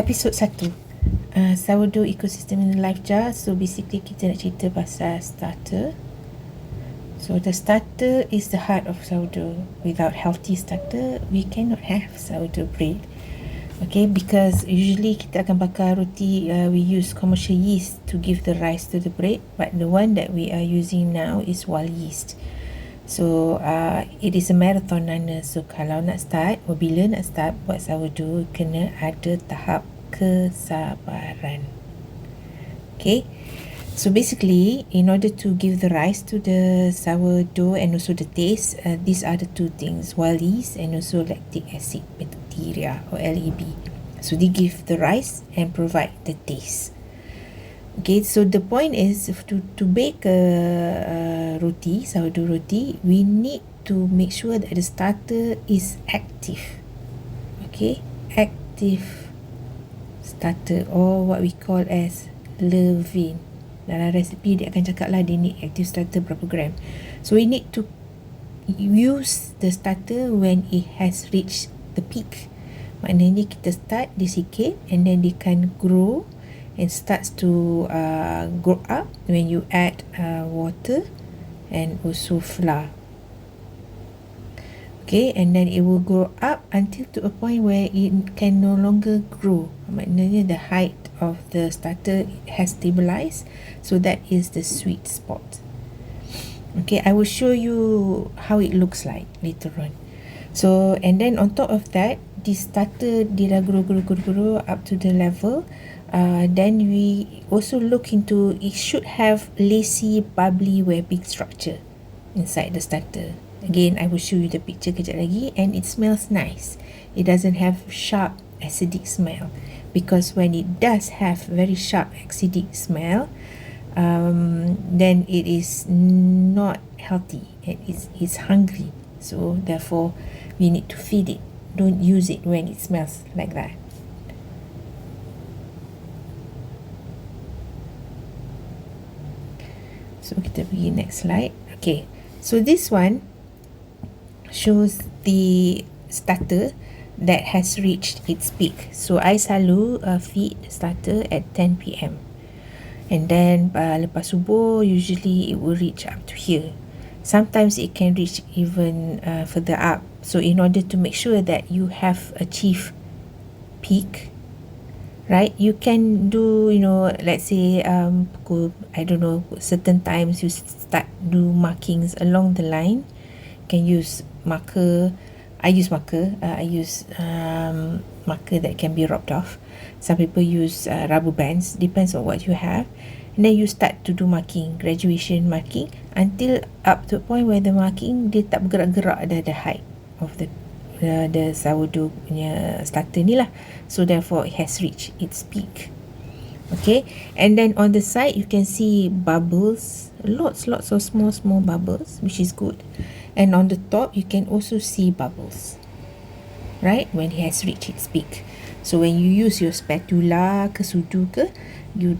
Episod 1, Sourdough Ecosystem in the Life Jar. So basically kita nak cerita pasal starter. So the starter is the heart of sourdough. Without healthy starter, we cannot have sourdough bread. Okay, because usually kita akan bakar roti, we use commercial yeast to give the rise to the bread, but the one that we are using now is wild yeast. So it is a marathon runner. So kalau nak start, bila nak start buat sourdough, kena ada tahap kesabaran. Okay, so basically in order to give the rise to the sourdough and also the taste, these are the two things: wild yeast and also lactic acid bacteria or LAB. So they give the rise and provide the taste. Okay, so the point is to bake a roti, sourdough roti, we need to make sure that the starter is active. Okay, active starter, or what we call as levain. Dalam resipi dia akan cakap lah dia need active starter berapa gram. So we need to use the starter when it has reached the peak. Maknanya kita start dia sikit and then dia can grow and starts to grow up when you add water and also flour. Okay, and then it will grow up until to a point where it can no longer grow. Maknanya the height of the starter has stabilized, so that is the sweet spot. Okay, I will show you how it looks like later on. So, and then on top of that, this starter dia dah grow up to the level. Then we also look into, it should have lacy, bubbly, webbing structure inside the starter. Again, I will show you the picture kejap lagi, and it smells nice. It doesn't have sharp acidic smell, because when it does have very sharp acidic smell, then it is not healthy and it's hungry. So therefore, we need to feed it. Don't use it when it smells like that. So kita pergi next slide. Okay, so this one shows the starter that has reached its peak. So I selalu feed starter at 10 PM, and then lepas subuh usually it will reach up to here. Sometimes it can reach even further up. So in order to make sure that you have achieved peak, right, you can do, let's say pukul, I don't know, certain times you start do markings along the line. Can use marker. I use marker. I use marker that can be rubbed off. Some people use rubber bands. Depends on what you have. And then you start to do marking, graduation marking, until up to a point where the marking dia tak bergerak-gerak, the height of the sourdough punya starter ni lah. So therefore it has reached its peak. Okay, and then on the side you can see bubbles, lots of small bubbles, which is good. And on the top you can also see bubbles, right, when it has reached its peak. So when you use your spatula ke sudu ke, you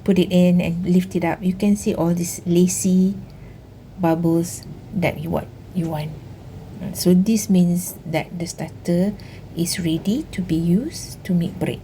put it in and lift it up, you can see all these lacy bubbles that you want. So this means that the starter is ready to be used to make bread.